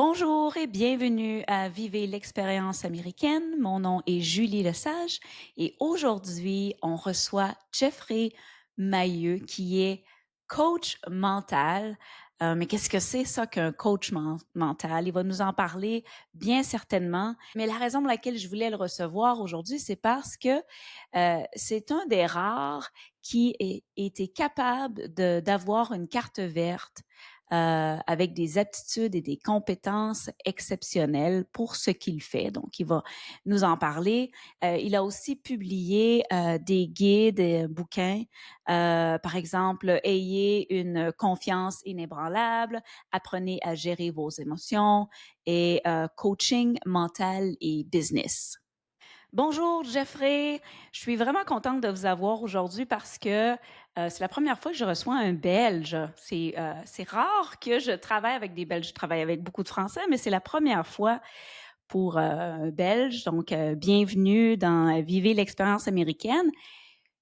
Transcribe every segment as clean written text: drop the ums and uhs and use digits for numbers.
Bonjour et bienvenue à Vivez l'expérience américaine. Mon nom est Julie Lesage et aujourd'hui, on reçoit Jeffrey Mailleux qui est coach mental. Mais qu'est-ce que c'est ça qu'un coach mental? Il va nous en parler bien certainement. Mais la raison pour laquelle je voulais le recevoir aujourd'hui, c'est parce que c'est un des rares qui était capable d'avoir une carte verte avec des aptitudes et des compétences exceptionnelles pour ce qu'il fait. Donc, il va nous en parler. Il a aussi publié des guides, bouquins, par exemple, Ayez une confiance inébranlable, Apprenez à gérer vos émotions et Coaching mental et business. Bonjour Jeffrey, je suis vraiment contente de vous avoir aujourd'hui parce que c'est la première fois que je reçois un Belge. C'est rare que je travaille avec des Belges. Je travaille avec beaucoup de Français, mais c'est la première fois pour un Belge. Donc, bienvenue dans Vivez l'expérience américaine.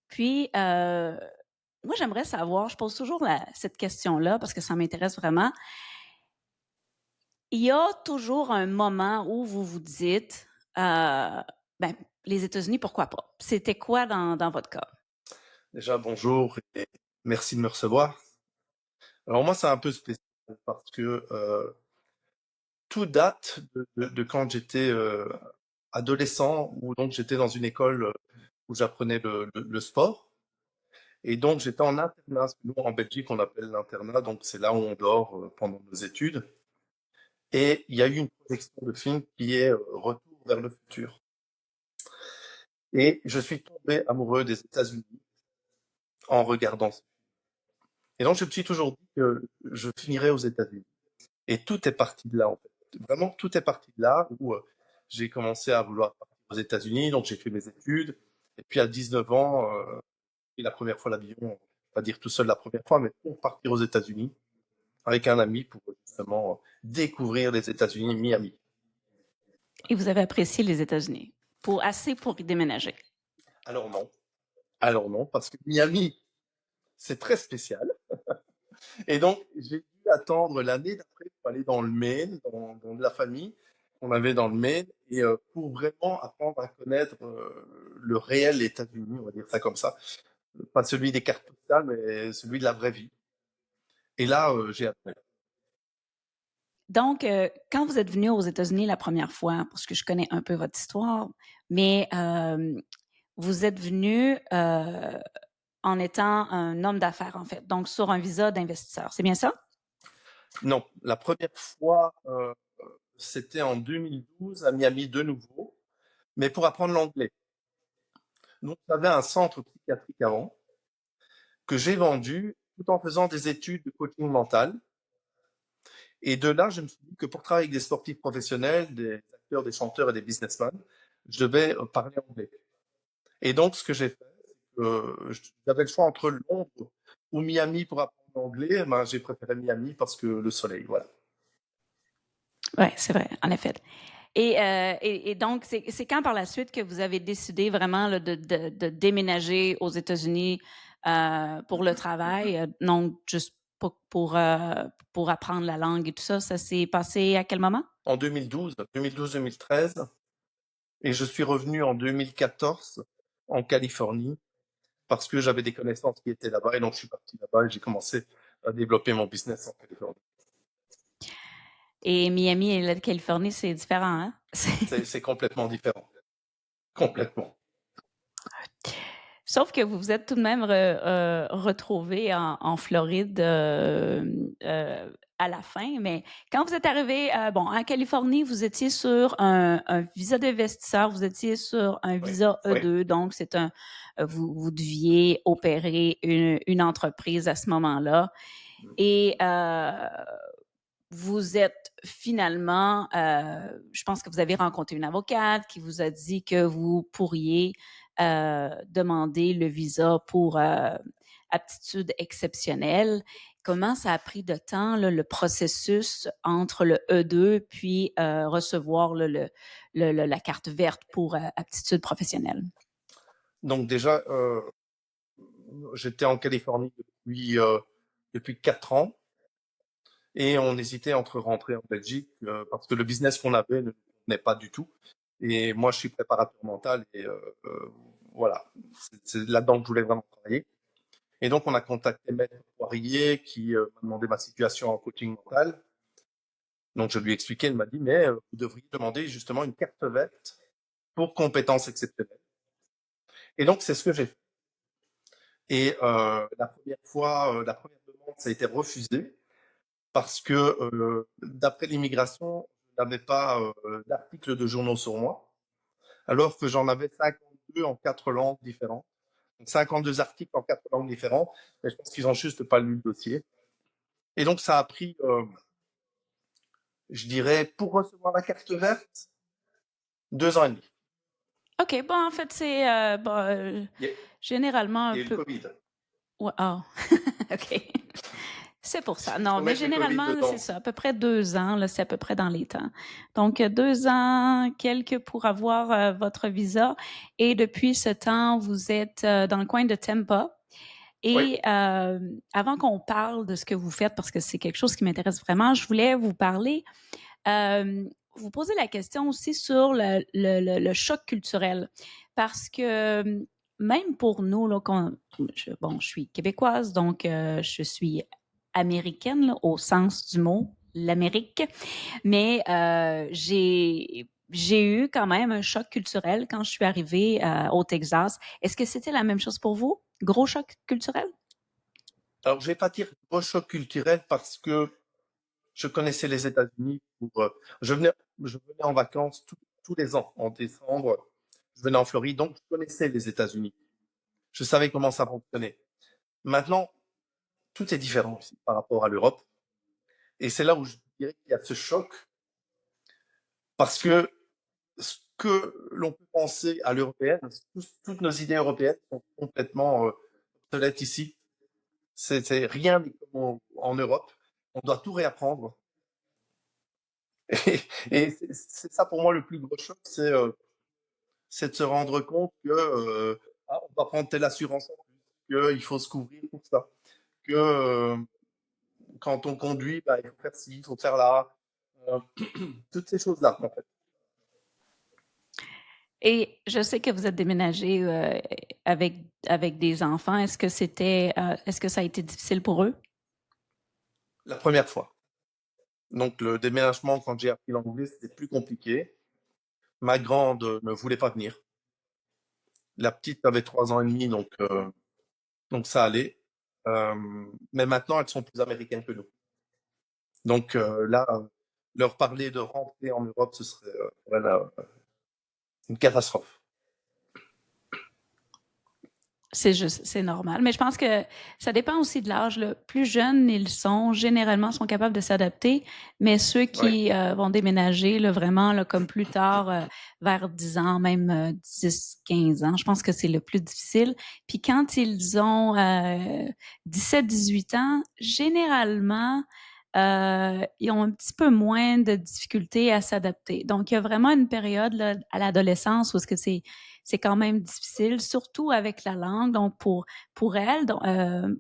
Puis, moi, j'aimerais savoir, je pose toujours cette question-là parce que ça m'intéresse vraiment. Il y a toujours un moment où vous vous dites, ben, les États-Unis, pourquoi pas? C'était quoi dans votre cas? Déjà, bonjour et merci de me recevoir. Alors moi, c'est un peu spécial parce que tout date de quand j'étais adolescent ou donc j'étais dans une école où j'apprenais le sport. Et donc j'étais en internat, ce que nous en Belgique on appelle l'internat, donc c'est là où on dort pendant nos études. Et il y a eu une projection de film qui est Retour vers le futur. Et je suis tombé amoureux des États-Unis en regardant ça. Et donc je me suis toujours dit que je finirais aux États-Unis. Et tout est parti de là, en fait. Vraiment, tout est parti de là où j'ai commencé à vouloir partir aux États-Unis, donc j'ai fait mes études. Et puis à 19 ans, j'ai pris la première fois l'avion, pas dire tout seul la première fois, mais pour partir aux États-Unis avec un ami pour justement découvrir les États-Unis, Miami. Et vous avez apprécié les États-Unis pour y déménager. Alors non, alors non, parce que Miami, c'est très spécial. Et donc, j'ai dû attendre l'année d'après pour aller dans le Maine, dans de la famille qu'on avait dans le Maine, et pour vraiment apprendre à connaître le réel États-Unis, on va dire ça comme ça. Pas celui des cartes postales, mais celui de la vraie vie. Et là, j'ai appris. Donc, quand vous êtes venu aux États-Unis la première fois, parce que je connais un peu votre histoire, mais vous êtes venu en étant un homme d'affaires, en fait, donc sur un visa d'investisseur. C'est bien ça? Non, la première fois, c'était en 2012 à Miami de nouveau, mais pour apprendre l'anglais. Donc, j'avais un centre psychiatrique avant que j'ai vendu tout en faisant des études de coaching mental. Et de là, je me suis dit que pour travailler avec des sportifs professionnels, des acteurs, des chanteurs et des businessmen, je devais parler anglais. Et donc, ce que j'ai fait, j'avais le choix entre Londres ou Miami pour apprendre l'anglais. Ben, j'ai préféré Miami parce que le soleil, voilà. Oui, c'est vrai, en effet. Et donc, c'est quand par la suite que vous avez décidé vraiment là, de déménager aux États-Unis pour le travail, donc juste pour apprendre la langue et tout ça, ça s'est passé à quel moment? En 2012-2013, et je suis revenu en 2014 en Californie parce que j'avais des connaissances qui étaient là-bas. Et donc, je suis parti là-bas et j'ai commencé à développer mon business en Californie. Et Miami et la Californie, c'est différent, hein? C'est complètement différent. Complètement. Sauf que vous vous êtes tout de même retrouvé en Floride à la fin. Mais quand vous êtes arrivé, bon, en Californie, vous étiez sur un visa d'investisseur, vous étiez sur un Oui, visa oui. E2, donc vous deviez opérer une entreprise à ce moment-là. Et vous êtes finalement, je pense que vous avez rencontré une avocate qui vous a dit que vous pourriez demander le visa pour aptitude exceptionnelle. Comment ça a pris de temps, là, le processus entre le E2 puis recevoir la carte verte pour aptitude professionnelle? Donc déjà, j'étais en Californie depuis 4 ans. Et on hésitait entre rentrer en Belgique parce que le business qu'on avait ne n'est pas du tout. Et moi, je suis préparateur mental et voilà, c'est là-dedans que je voulais vraiment travailler. Et donc, on a contacté Maître Poirier qui m'a demandé ma situation en coaching mental. Donc, je lui ai expliqué, il m'a dit, mais vous devriez demander justement une carte verte pour compétences exceptionnelles. Et donc, c'est ce que j'ai fait. Et la première fois, la première demande, ça a été refusé parce que d'après l'immigration, je n'avais pas d'articles de journaux sur moi, alors que j'en avais 52 en 4 langues différentes. Donc 52 articles en 4 langues différentes, mais je pense qu'ils n'ont juste pas lu le dossier. Et donc ça a pris, je dirais, pour recevoir la carte verte, 2 ans et demi. OK, bon, en fait, c'est bon, Il y a, généralement il un y a eu le peu. Covid. Ouais, ah, OK. C'est pour ça. Il Non, faut mais mettre le Covid généralement, c'est dedans. ça, à peu près 2 ans, là, c'est à peu près dans les temps. Donc, 2 ans, quelques pour avoir votre visa. Et depuis ce temps, vous êtes dans le coin de Tampa. Oui. Et avant qu'on parle de ce que vous faites, parce que c'est quelque chose qui m'intéresse vraiment, je voulais vous parler, euh, vous poser la question aussi sur le choc culturel. Parce que même pour nous, là, bon, je suis québécoise, donc je suis américaine là, au sens du mot, l'Amérique, mais j'ai eu quand même un choc culturel quand je suis arrivée au Texas. Est-ce que c'était la même chose pour vous? Gros choc culturel? Alors, je vais pas dire gros choc culturel parce que je connaissais les États-Unis je venais en vacances tous les ans en décembre. Je venais en Floride, donc je connaissais les États-Unis. Je savais comment ça fonctionnait. Maintenant, tout est différent ici par rapport à l'Europe. Et c'est là où je dirais qu'il y a ce choc parce que ce que l'on peut penser à l'européenne, toutes nos idées européennes sont complètement obsolètes ici. C'est rien n'est comme en Europe. On doit tout réapprendre. Et, et c'est ça pour moi le plus gros choc, c'est de se rendre compte que on va prendre telle assurance en plus, qu'il faut se couvrir pour ça, que quand on conduit, bah, il faut faire ci, il faut faire là, euh, toutes ces choses-là en fait. Et je sais que vous êtes déménagé avec, avec des enfants. Est-ce que ça a été difficile pour eux? La première fois. Donc le déménagement, quand j'ai appris l'anglais, c'était plus compliqué. Ma grande ne voulait pas venir. La petite avait 3 ans et demi, donc ça allait. Mais maintenant, elles sont plus américaines que nous. Donc là, leur parler de rentrer en Europe, ce serait pour elles, une catastrophe. C'est juste, c'est normal. Mais je pense que ça dépend aussi de l'âge. Là. Plus jeunes ils sont, généralement, sont capables de s'adapter. Mais ceux Oui. qui vont déménager, là, vraiment, là, comme plus tard, vers 10 ans, même 10, 15 ans, je pense que c'est le plus difficile. Puis quand ils ont 17, 18 ans, généralement, ils ont un petit peu moins de difficultés à s'adapter. Donc, il y a vraiment une période là, à l'adolescence où c'est quand même difficile, surtout avec la langue. Donc, pour elle, donc,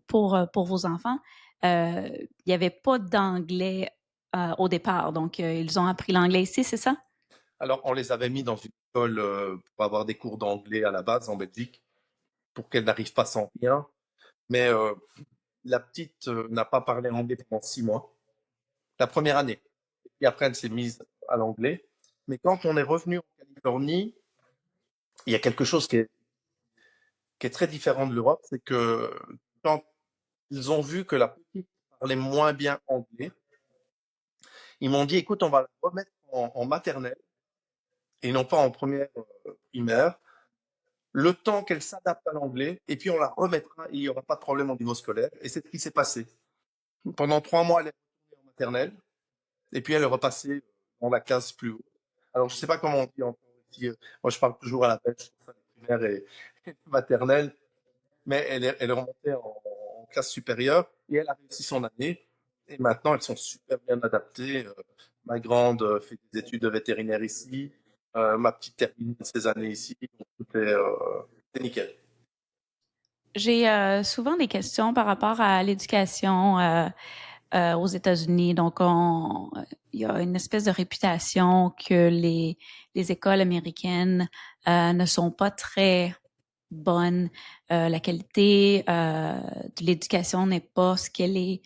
pour vos enfants, il n'y avait pas d'anglais au départ. Donc, ils ont appris l'anglais ici, c'est ça? Alors, on les avait mis dans une école pour avoir des cours d'anglais à la base en Belgique, pour qu'elles n'arrivent pas sans rien. Mais la petite n'a pas parlé anglais pendant 6 mois, la première année. Et après, elle s'est mise à l'anglais. Mais quand on est revenu en Californie, il y a quelque chose qui est très différent de l'Europe, c'est que quand ils ont vu que la petite parlait moins bien anglais, ils m'ont dit, écoute, on va la remettre en maternelle et non pas en première primaire, le temps qu'elle s'adapte à l'anglais, et puis on la remettra et il n'y aura pas de problème au niveau scolaire. Et c'est ce qui s'est passé. Pendant 3 mois, elle est retournée en maternelle, et puis elle est repassée dans la classe plus haut. Alors, je ne sais pas comment on dit encore ici. Moi, je parle toujours à la pêche, primaire et maternelle, mais elle est remontée en classe supérieure et elle a réussi son année. Et maintenant, elles sont super bien adaptées. Ma grande fait des études de vétérinaire ici. Ma petite termine ses années ici. Donc, c'est nickel. J'ai souvent des questions par rapport à l'éducation aux États-Unis. Donc, il y a une espèce de réputation que les écoles américaines ne sont pas très bonnes. La qualité de l'éducation n'est pas ce qu'elle est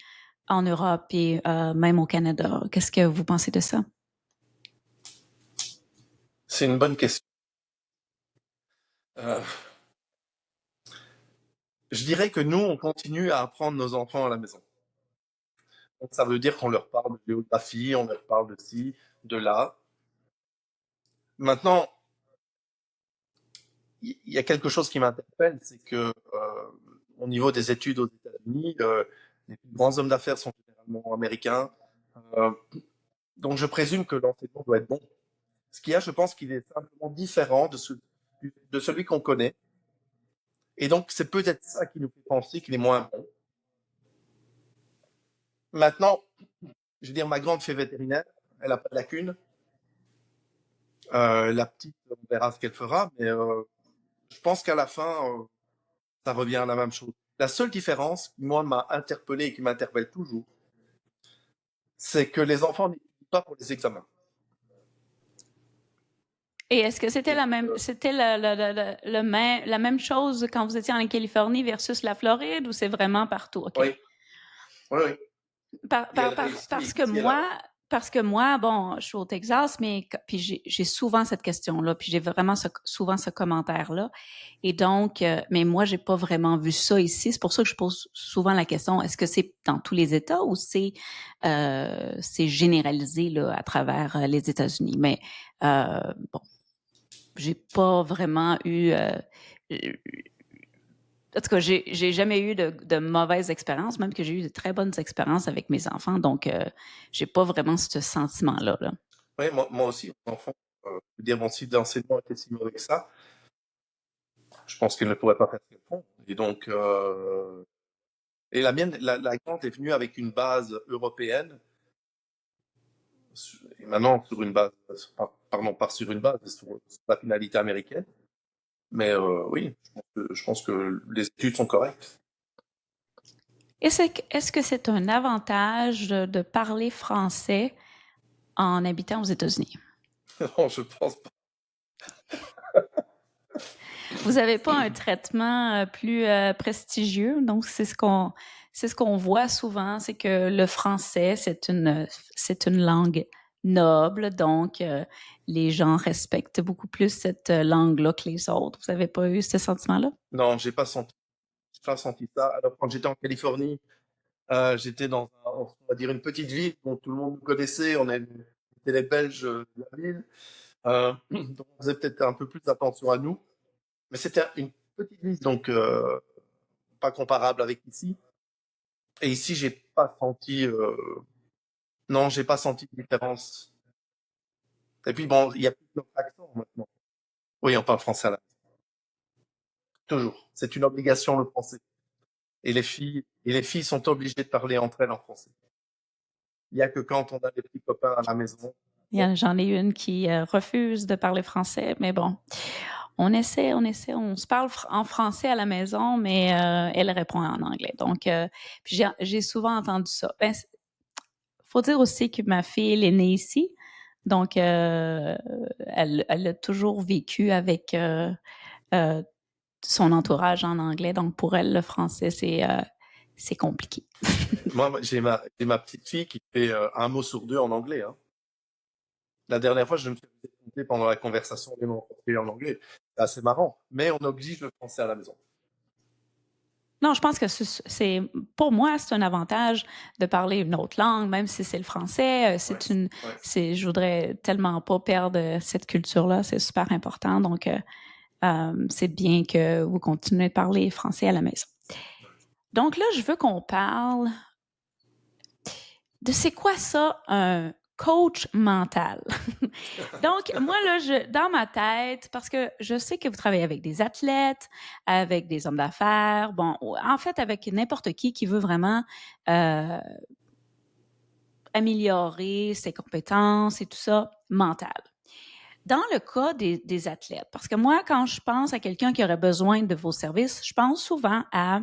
en Europe et même au Canada. Qu'est-ce que vous pensez de ça? C'est une bonne question. Euh, je dirais que nous, on continue à apprendre nos enfants à la maison. Donc, ça veut dire qu'on leur parle de géographie, on leur parle de ci, de là. Maintenant, il y a quelque chose qui m'interpelle, c'est que au niveau des études aux États-Unis, les plus grands hommes d'affaires sont généralement américains. Euh, donc, je présume que l'enseignement doit être bon. Ce qu'il y a, je pense qu'il est simplement différent de celui qu'on connaît. Et donc, c'est peut-être ça qui nous fait penser qu'il est moins bon. Maintenant, je veux dire, ma grande fait vétérinaire, elle a pas de lacune. La petite, on verra ce qu'elle fera, mais je pense qu'à la fin, ça revient à la même chose. La seule différence qui, moi, m'a interpellé et qui m'interpelle toujours, c'est que les enfants n'étudient pas pour les examens. Et est-ce que c'était Et, c'était la même chose quand vous étiez en Californie versus la Floride ou c'est vraiment partout? OK. oui, oui, oui. Et elle réussit ici et là-bas. Parce que moi, bon, je suis au Texas, mais puis j'ai souvent cette question-là, puis j'ai vraiment souvent ce commentaire-là. Et donc, mais moi, j'ai pas vraiment vu ça ici. C'est pour ça que je pose souvent la question, est-ce que c'est dans tous les États ou c'est généralisé là, à travers les États-Unis? Mais bon, j'ai pas vraiment eu... en tout cas, j'ai jamais eu de mauvaises expériences, même que j'ai eu de très bonnes expériences avec mes enfants. Donc, j'ai pas vraiment ce sentiment-là. Là. Oui, moi aussi, mon enfant, je veux dire, mon site d'enseignement était si mauvais que ça. Je pense qu'ils ne pourraient pas faire ce qu'ils font. Et donc, et la mienne, la grande est venue avec une base européenne, et maintenant sur une base, pardon, pas sur une base, sur la finalité américaine. Mais oui, je pense que les études sont correctes. Est-ce que c'est un avantage de parler français en habitant aux États-Unis? Non, je pense pas. Vous n'avez pas un traitement plus prestigieux, donc c'est ce qu'on voit souvent, c'est que le français c'est une langue noble, donc les gens respectent beaucoup plus cette langue-là que les autres. Vous n'avez pas eu ce sentiment-là? Non, j'ai pas senti ça. Alors quand j'étais en Californie, j'étais dans, on va dire une petite ville dont tout le monde nous connaissait. On était les Belges de la ville, donc on faisait peut-être un peu plus attention à nous. Mais c'était une petite ville, donc pas comparable avec ici. Et ici, j'ai pas senti, non, j'ai pas senti de différence. Et puis bon, il y a plus notre accent maintenant. Oui, on parle français à la toujours. C'est une obligation le français. Et les filles sont obligées de parler entre elles en français. Il y a que quand on a des petits copains à la maison. J'en ai une qui refuse de parler français, mais bon, on se parle en français à la maison, mais elle répond en anglais. Donc, puis j'ai souvent entendu ça. Ben, faut dire aussi que ma fille, elle est née ici, donc elle a toujours vécu avec euh, son entourage en anglais. Donc, pour elle, le français, c'est compliqué. Moi, j'ai ma petite fille qui fait un mot sur deux en anglais. Hein. La dernière fois, je me suis fait compter pendant la conversation des mots en anglais. C'est assez marrant. Mais on oblige le français à la maison. Non, je pense que pour moi, c'est un avantage de parler une autre langue, même si c'est le français. Ouais, ouais. Je voudrais tellement pas perdre cette culture-là. C'est super important. Donc, c'est bien que vous continuez de parler français à la maison. Donc là, je veux qu'on parle de c'est quoi ça, un coach mental. Donc, moi, là, dans ma tête, parce que je sais que vous travaillez avec des athlètes, avec des hommes d'affaires, bon, en fait, avec n'importe qui veut vraiment euh, améliorer ses compétences et tout ça, mental. Dans le cas des athlètes, parce que moi, quand je pense à quelqu'un qui aurait besoin de vos services, je pense souvent à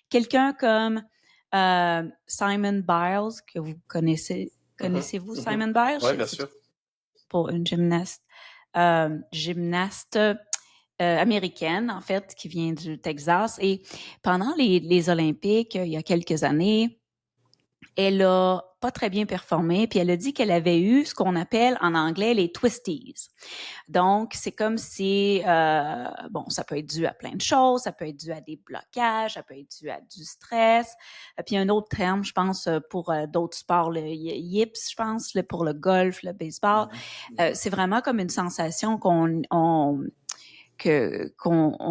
quelqu'un comme Simone Biles, que vous connaissez. Connaissez-vous Simon Biles? Oui, bien sûr. Pour une gymnaste américaine, en fait, qui vient du Texas. Et pendant les Olympiques, il y a quelques années, elle a pas très bien performé, puis elle a dit qu'elle avait eu ce qu'on appelle en anglais les twisties. Donc, c'est comme si, bon, ça peut être dû à plein de choses, ça peut être dû à des blocages, ça peut être dû à du stress. Puis il y a un autre terme, je pense, pour d'autres sports, le yips, je pense, pour le golf, le baseball. C'est vraiment comme une sensation qu'on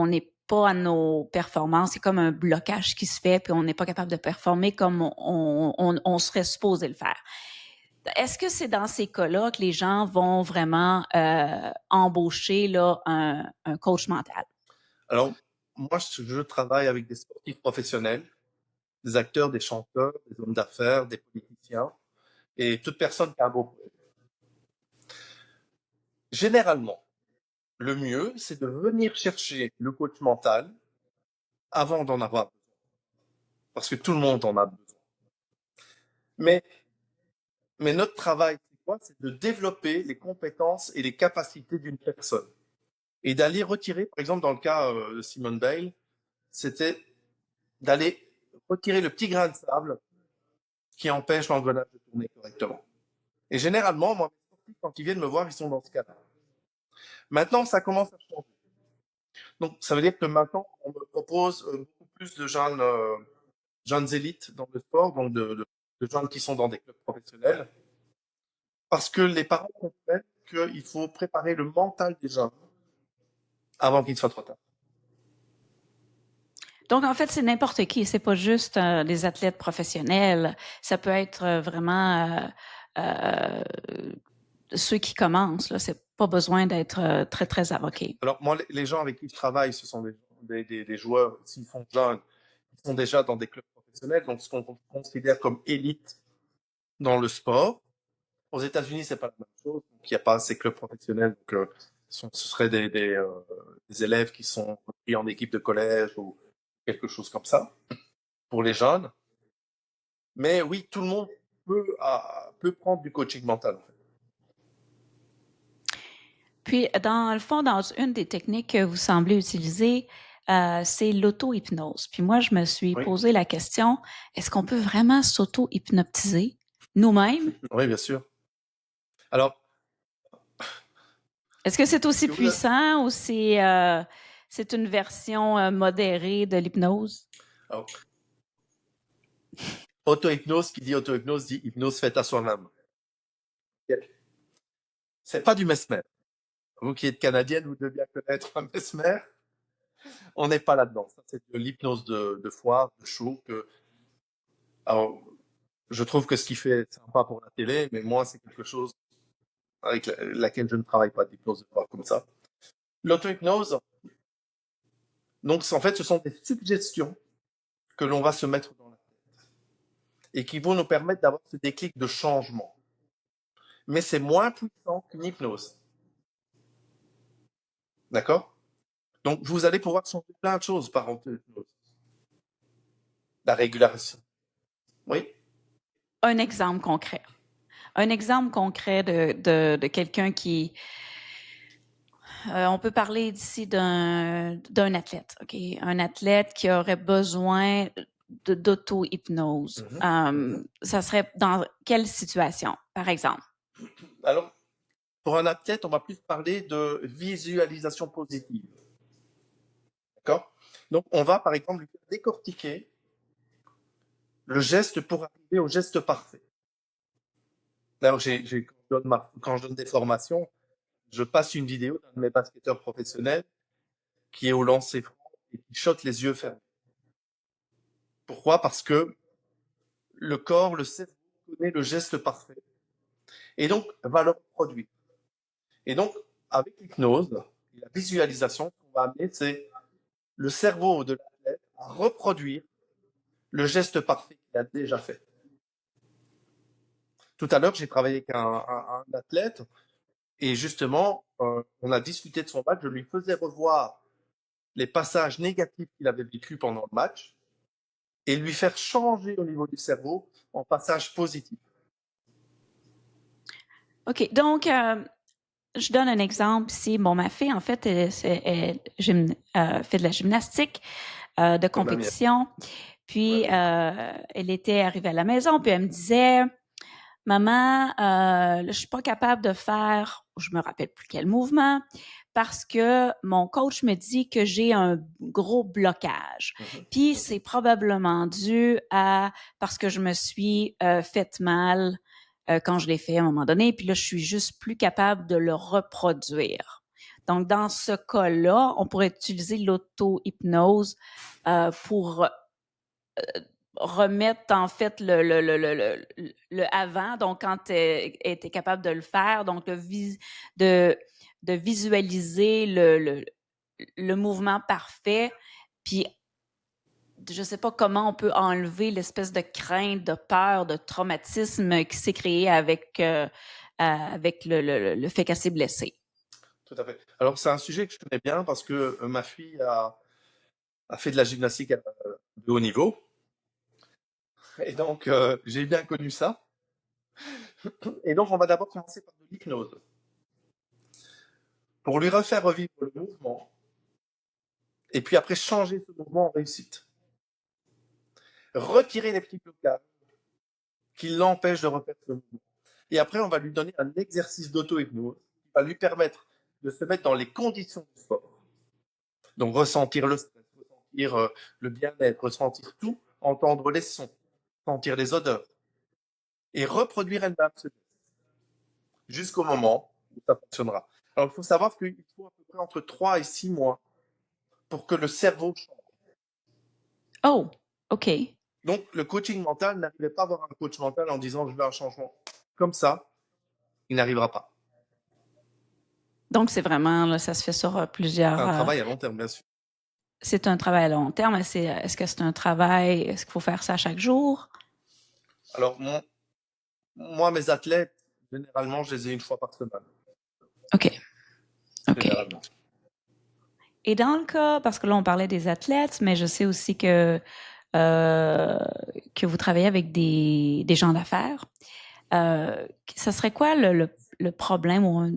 n'est pas à nos performances. C'est comme un blocage qui se fait, puis on n'est pas capable de performer comme on serait supposé le faire. Est-ce que c'est dans ces cas-là que les gens vont vraiment embaucher là, un coach mental? Alors, moi, je travaille avec des sportifs professionnels, des acteurs, des chanteurs, des hommes d'affaires, des politiciens et toute personne qui a un beau projet. Généralement, le mieux, c'est de venir chercher le coach mental avant d'en avoir besoin. Parce que tout le monde en a besoin. Mais notre travail, c'est quoi? C'est de développer les compétences et les capacités d'une personne. Et d'aller retirer, par exemple, dans le cas de Simone Bale, c'était d'aller retirer le petit grain de sable qui empêche l'engrenage de tourner correctement. Et généralement, moi, mes sportifs, quand ils viennent me voir, ils sont dans ce cas-là. Maintenant, ça commence à changer. Donc, ça veut dire que maintenant, on me propose beaucoup plus de jeunes élites dans le sport, donc de jeunes qui sont dans des clubs professionnels, parce que les parents comprennent qu'il faut préparer le mental des jeunes avant qu'il ne soit trop tard. Donc, en fait, c'est n'importe qui. C'est pas juste des athlètes professionnels. Ça peut être vraiment ceux qui commencent. Là, c'est pas besoin d'être très, très avoqué. Alors, moi, les gens avec qui je travaille, ce sont des joueurs, s'ils sont jeunes, ils sont déjà dans des clubs professionnels, donc ce qu'on considère comme élite dans le sport. Aux États-Unis, c'est pas la même chose. Donc, il n'y a pas ces clubs professionnels. Donc, ce seraient des élèves qui sont pris en équipe de collège ou quelque chose comme ça pour les jeunes. Mais oui, tout le monde peut prendre du coaching mental. En fait. Puis, dans le fond, dans une des techniques que vous semblez utiliser, c'est l'auto-hypnose. Puis moi, je me suis Oui. posé la question, est-ce qu'on peut vraiment s'auto-hypnotiser nous-mêmes? Oui, bien sûr. Alors, Est-ce que c'est aussi si vous, puissant ou c'est une version modérée de l'hypnose? alors, auto-hypnose, qui dit auto-hypnose, dit hypnose faite à soi-même. C'est pas du mesmer. Vous qui êtes canadienne, vous devez bien connaître un mesmer. On n'est pas là-dedans. Ça, c'est de l'hypnose de foire, de show. Alors, je trouve que ce qu'il fait est sympa pour la télé, mais moi, c'est quelque chose avec laquelle je ne travaille pas, d'hypnose de foire comme ça. L'auto-hypnose, donc, en fait, ce sont des suggestions que l'on va se mettre dans la tête et qui vont nous permettre d'avoir ce déclic de changement. Mais c'est moins puissant qu'une hypnose. D'accord? Donc, vous allez pouvoir changer plein de choses par auto-hypnose. La régulation. Oui? Un exemple concret. Un exemple concret de quelqu'un qui... on peut parler d'ici d'un athlète, OK? Un athlète qui aurait besoin d'auto-hypnose. Ça serait dans quelle situation, par exemple? Alors, pour un athlète, on va plus parler de visualisation positive. D'accord? Donc, on va, par exemple, lui décortiquer le geste pour arriver au geste parfait. Alors, quand je donne des formations, je passe une vidéo d'un de mes basketteurs professionnels qui est au lancer franc et qui shot les yeux fermés. Pourquoi? Parce que le corps, le cerveau connaît le geste parfait et donc va le reproduire. Et donc, avec l'hypnose et la visualisation, ce qu'on va amener, c'est le cerveau de l'athlète à reproduire le geste parfait qu'il a déjà fait. Tout à l'heure, j'ai travaillé avec un athlète et justement, on a discuté de son match. Je lui faisais revoir les passages négatifs qu'il avait vécus pendant le match et lui faire changer au niveau du cerveau en passage positif. OK. Donc, je donne un exemple ici. Bon, ma fille, en fait, elle fait de la gymnastique de Comme la mienne. compétition. Puis, Ouais. elle était arrivée à la maison, puis elle me disait, Maman, là, je suis pas capable de faire, je me rappelle plus quel mouvement, parce que mon coach me dit que j'ai un gros blocage. Puis c'est probablement dû à parce que je me suis fait mal quand je l'ai fait à un moment donné. Puis là, je suis juste plus capable de le reproduire. Donc, dans ce cas-là, on pourrait utiliser l'auto-hypnose pour remettre en fait le avant, donc quand tu étais capable de le faire, donc de, de visualiser le mouvement parfait, puis je sais pas comment on peut enlever l'espèce de crainte, de peur, de traumatisme qui s'est créé avec le fait qu'elle s'est blessée. Tout à fait. Alors, c'est un sujet que je connais bien parce que ma fille a fait de la gymnastique de haut niveau. Et donc, j'ai bien connu ça. Et donc, on va d'abord commencer par de l'hypnose. Pour lui refaire revivre le mouvement. Et puis après, changer ce mouvement en réussite. Retirer les petits blocages qui l'empêchent de refaire ce mouvement. Et après, on va lui donner un exercice d'auto-hypnose qui va lui permettre de se mettre dans les conditions du sport. Donc, ressentir le stress, ressentir le bien-être, ressentir tout, entendre les sons, sentir les odeurs et reproduire elle-même ce geste jusqu'au moment où ça fonctionnera. Alors, il faut savoir qu'il faut à peu près entre 3 et 6 mois pour que le cerveau change. Oh, OK. Donc, le coaching mental n'arrivait pas à avoir un coach mental en disant je veux un changement. Comme ça, il n'arrivera pas. Donc, c'est vraiment, là, ça se fait sur C'est plusieurs. un travail à long terme, bien sûr. C'est un travail à long terme. Est-ce que c'est un travail, est-ce qu'il faut faire ça chaque jour? Alors, moi, mes athlètes, généralement, je les ai une fois par semaine. OK. OK. Généralement. Et dans le cas, parce que là, on parlait des athlètes, mais je sais aussi euh, que vous travaillez avec des gens d'affaires. Ça serait quoi le problème ou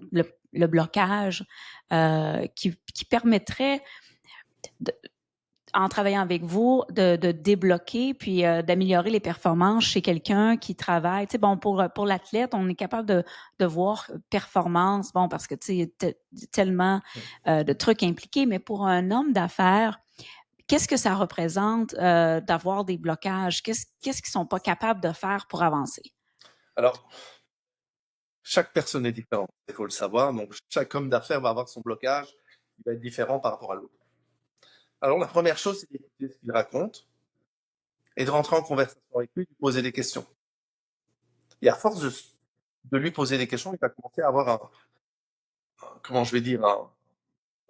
le blocage qui permettrait, de- en travaillant avec vous, de débloquer puis d'améliorer les performances chez quelqu'un qui travaille. Tu sais, bon, pour l'athlète, on est capable de voir performance, bon, parce que tu sais, tellement de trucs impliqués, mais pour un homme d'affaires, qu'est-ce que ça représente d'avoir des blocages? Qu'est-ce qu'ils sont pas capables de faire pour avancer? Alors, chaque personne est différente, il faut le savoir. Donc, chaque homme d'affaires va avoir son blocage, il va être différent par rapport à l'autre. Alors, la première chose, c'est d'écouter ce qu'il raconte et de rentrer en conversation avec lui, de lui poser des questions. Et à force de lui poser des questions, il va commencer à avoir comment je vais dire,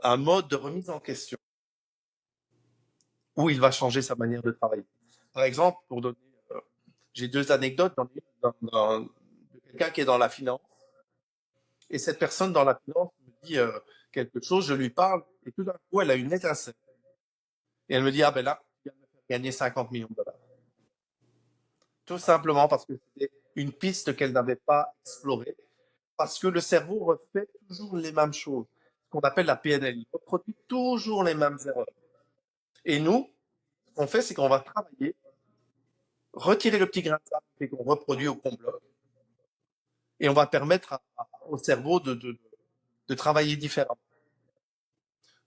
un mode de remise en question où il va changer sa manière de travailler. Par exemple, pour donner, j'ai deux anecdotes de quelqu'un qui est dans la finance et cette personne dans la finance me dit quelque chose, je lui parle et tout d'un coup, elle a une étincelle et elle me dit, ah ben là, tu viens de me faire gagner 50 millions de dollars. Tout simplement parce que c'était une piste qu'elle n'avait pas explorée, parce que le cerveau refait toujours les mêmes choses, ce qu'on appelle la PNL, il reproduit toujours les mêmes erreurs. Et nous, ce qu'on fait, c'est qu'on va travailler, retirer le petit grain de sable et qu'on reproduit au qu'on bloque, et on va permettre au cerveau de travailler différemment.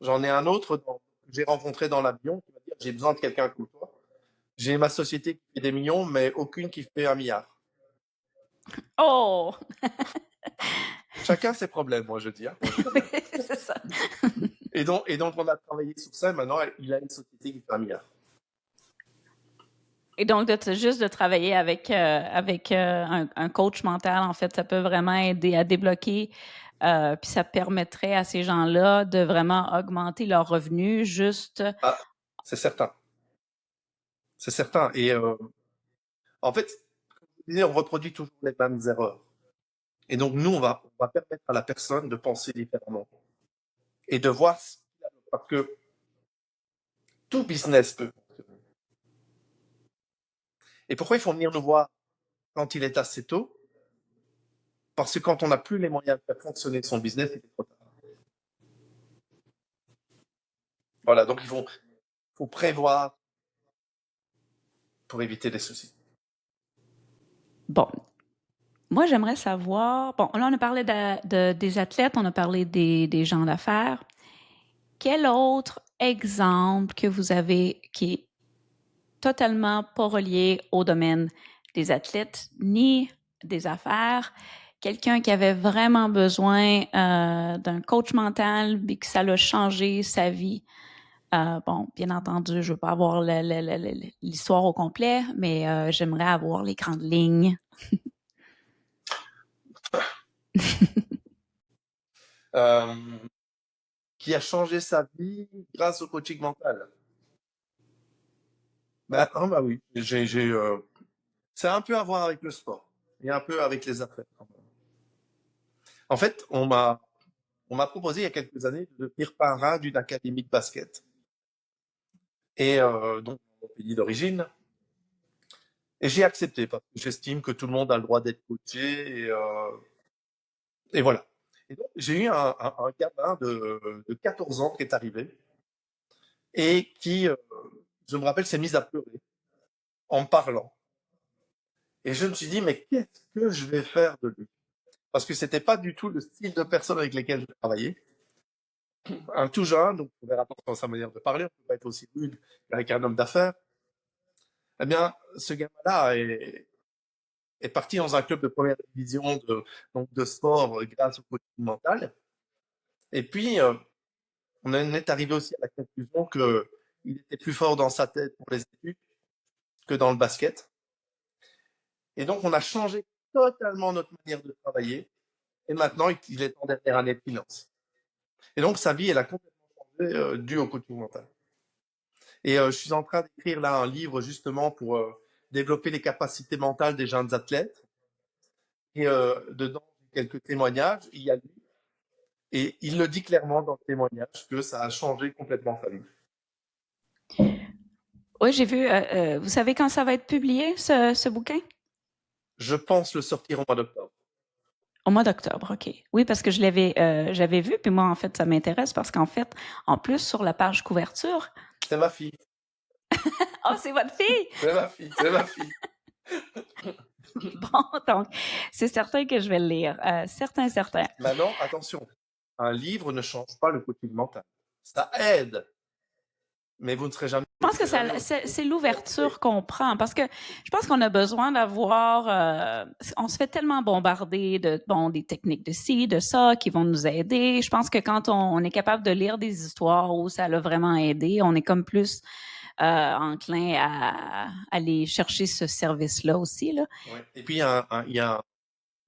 J'en ai un autre que j'ai rencontré dans l'avion qui m'a dit j'ai besoin de quelqu'un comme toi. J'ai ma société qui fait des millions, mais aucune qui fait 1 milliard. Oh! Chacun ses problèmes, moi je dis. Hein. Oui, c'est ça. Et donc, on a travaillé sur ça. Et maintenant, il a une société qui fait 1 milliard. Et donc, juste de travailler avec un coach mental, en fait, ça peut vraiment aider à débloquer. Puis ça permettrait à ces gens-là de vraiment augmenter leurs revenus juste. Ah, c'est certain. C'est certain. Et en fait, on reproduit toujours les mêmes erreurs. Et donc, nous, on va permettre à la personne de penser différemment et de voir parce que tout business peut fonctionner. Et pourquoi ils font venir nous voir quand il est assez tôt? Parce que quand on n'a plus les moyens de faire fonctionner son business, il est trop tard. Voilà, donc faut prévoir pour éviter les soucis. Bon, moi, j'aimerais savoir, bon, là, on a parlé des athlètes, on a parlé des gens d'affaires. Quel autre exemple que vous avez qui est totalement pas relié au domaine des athlètes ni des affaires? Quelqu'un qui avait vraiment besoin d'un coach mental, puis que ça l'a changé sa vie. Bon, bien entendu, je veux pas avoir l'histoire au complet, mais j'aimerais avoir les grandes lignes. Euh, qui a changé sa vie grâce au coaching mental. Bah oui, c'est un peu à voir avec le sport et un peu avec les affaires. En fait, on m'a proposé il y a quelques années de devenir parrain d'une académie de basket. Et donc, mon pays d'origine. Et j'ai accepté parce que j'estime que tout le monde a le droit d'être coaché. Et voilà. Et donc, j'ai eu un gamin de 14 ans qui est arrivé et qui, je me rappelle, s'est mis à pleurer en me parlant. Et je me suis dit, mais qu'est-ce que je vais faire de lui? Parce que c'était pas du tout le style de personne avec lesquelles je travaillais. Un tout jeune, donc on verra pas dans sa manière de parler, on peut pas être aussi rude qu'avec un homme d'affaires. Eh bien, ce gamin-là est parti dans un club de première division donc de sport grâce au coaching mental. Et puis, on en est arrivé aussi à la conclusion qu'il était plus fort dans sa tête pour les études que dans le basket. Et donc, on a changé totalement notre manière de travailler. Et maintenant, il est en dernière année de finance. Et donc, sa vie, elle a complètement changé dû au coaching mental. Et je suis en train d'écrire là un livre justement pour développer les capacités mentales des jeunes athlètes. Et dedans, quelques témoignages, il y a lui. Et il le dit clairement dans le témoignage que ça a changé complètement sa vie. Oui, j'ai vu. Vous savez quand ça va être publié, ce bouquin? Je pense le sortir au mois d'octobre. Au mois d'octobre, OK. Oui, parce que j'avais vu, puis moi, en fait, ça m'intéresse parce qu'en fait, en plus, sur la page couverture, C'est ma fille. oh, c'est votre fille! C'est ma fille. C'est ma fille. Bon, donc, c'est certain que je vais le lire. Certain, certain. Maintenant, attention. Un livre ne change pas le coaching mental. Ça aide, mais vous ne serez jamais. Je pense que c'est l'ouverture qu'on prend parce que je pense qu'on a besoin d'avoir. On se fait tellement bombarder des techniques de ci, de ça qui vont nous aider. Je pense que quand on est capable de lire des histoires où ça l'a vraiment aidé, on est comme plus enclin à aller chercher ce service-là aussi. Là. Ouais. Et puis, il y a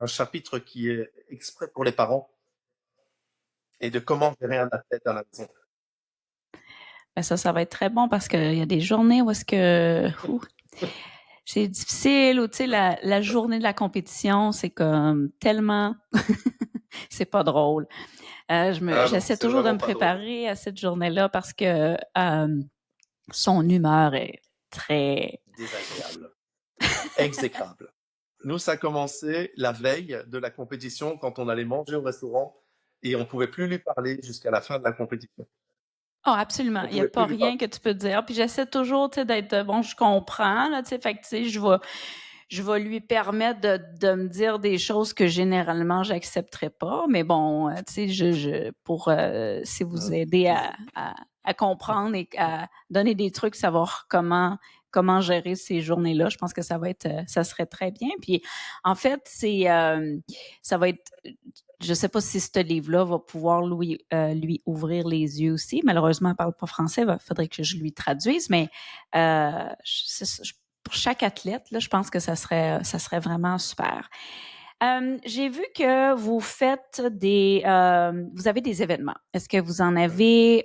un chapitre qui est exprès pour les parents et de comment gérer un athlète à la maison. Ben ça va être très bon parce qu'il y a des journées où est-ce que c'est difficile ou tu sais la journée de la compétition c'est comme tellement c'est pas drôle. J'essaie toujours de me préparer à cette journée-là parce que son humeur est très désagréable, exécrable. Nous, ça a commencé la veille de la compétition quand on allait manger au restaurant et on pouvait plus lui parler jusqu'à la fin de la compétition. Oh, absolument. Il n'y a pas rien que tu peux dire. Puis j'essaie toujours, tu sais, d'être bon, je comprends, là, tu sais, fait que, tu sais, je vais lui permettre de me dire des choses que généralement j'accepterais pas. Mais bon, tu sais, pour si vous aider à comprendre et à donner des trucs, savoir comment gérer ces journées-là, je pense que ça serait très bien. Puis en fait, ça va être je ne sais pas si ce livre-là va pouvoir lui ouvrir les yeux aussi. Malheureusement, elle ne parle pas français, il faudrait que je lui traduise, mais pour chaque athlète, là, je pense que ça serait vraiment super. J'ai vu que vous faites vous avez des événements. Est-ce que vous en avez?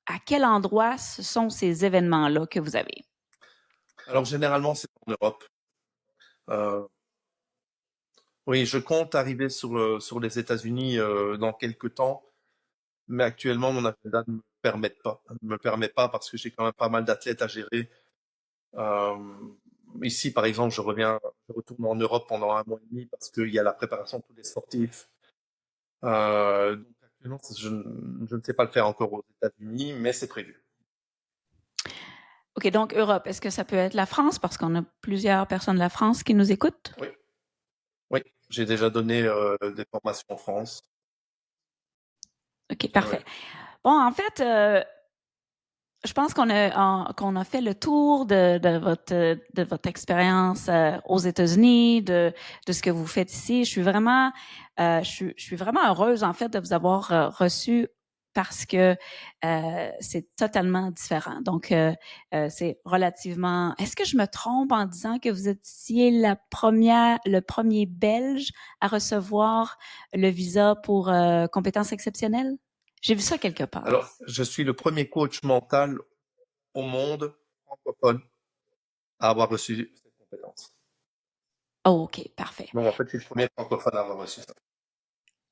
À quel endroit ce sont ces événements-là que vous avez? Alors, généralement, c'est en Europe. Oui, je compte arriver sur les États-Unis dans quelques temps, mais actuellement, mon agenda ne me permet pas parce que j'ai quand même pas mal d'athlètes à gérer. Euh, ici, par exemple, je retourne en Europe pendant 1 mois et demi parce qu'il y a la préparation de tous les sportifs. Donc actuellement, je ne sais pas le faire encore aux États-Unis, mais c'est prévu. OK, donc Europe, est-ce que ça peut être la France? Parce qu'on a plusieurs personnes de la France qui nous écoutent. Oui, oui, j'ai déjà donné des formations en France. OK, Oui, oui. parfait. Bon, en fait, je pense qu'on a fait le tour de votre expérience aux États-Unis, de ce que vous faites ici. Je suis vraiment heureuse en fait de vous avoir reçu parce que c'est totalement différent. Donc, c'est relativement. Est-ce que je me trompe en disant que vous étiez le premier Belge à recevoir le visa pour compétences exceptionnelles? J'ai vu ça quelque part. Alors, je suis le premier coach mental au monde francophone à avoir reçu cette compétence. Oh, OK, parfait. Donc, en fait, je suis le premier francophone à avoir reçu ça.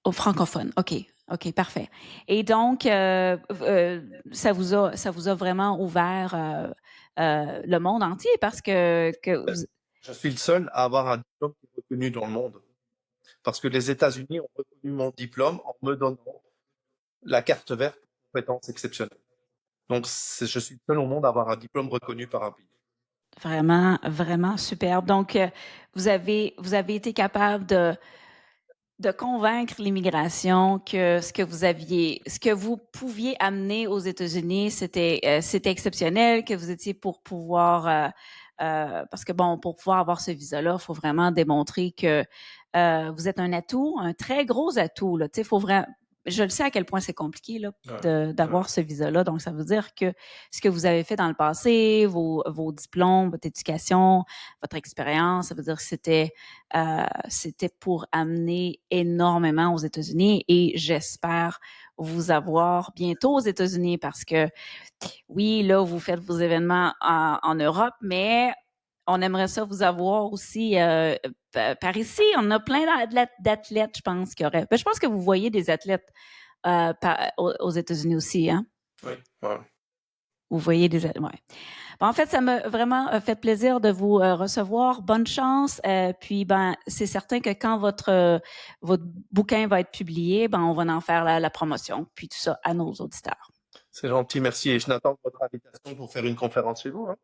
Au francophone, OK, OK, parfait. Et donc, ça vous a vraiment ouvert le monde entier parce que vous... Je suis le seul à avoir un diplôme qui est reconnu dans le monde. Parce que les États-Unis ont reconnu mon diplôme en me donnant la carte verte pour compétences exceptionnelles. Donc, je suis le seul au monde à avoir un diplôme reconnu par un pays. Vraiment, vraiment superbe. Donc, vous avez été capable de convaincre l'immigration que ce que vous pouviez amener aux États-Unis, c'était exceptionnel, que vous étiez pour pouvoir, parce que bon, pour pouvoir avoir ce visa-là, il faut vraiment démontrer que vous êtes un atout, un très gros atout, là. Tu sais, faut vraiment, je le sais à quel point c'est compliqué, là, Ouais, d'avoir ce visa-là. Donc, ça veut dire que ce que vous avez fait dans le passé, vos diplômes, votre éducation, votre expérience, ça veut dire que c'était pour amener énormément aux États-Unis et j'espère vous avoir bientôt aux États-Unis parce que oui, là, vous faites vos événements en Europe, mais on aimerait ça vous avoir aussi par ici. On a plein d'athlètes, je pense, qu'il y aurait. Ben, je pense que vous voyez des athlètes aux États-Unis aussi, hein? oui, ouais. Vous voyez des athlètes, ouais. Ben, en fait, ça m'a vraiment fait plaisir de vous recevoir. Bonne chance. Puis, ben, c'est certain que quand votre bouquin va être publié, ben, on va en faire la promotion, puis tout ça à nos auditeurs. C'est gentil, merci. Et je n'attends que votre invitation pour faire une conférence chez vous, hein.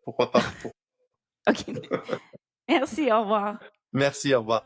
Pourquoi pas? OK. Merci, au revoir. Merci, au revoir.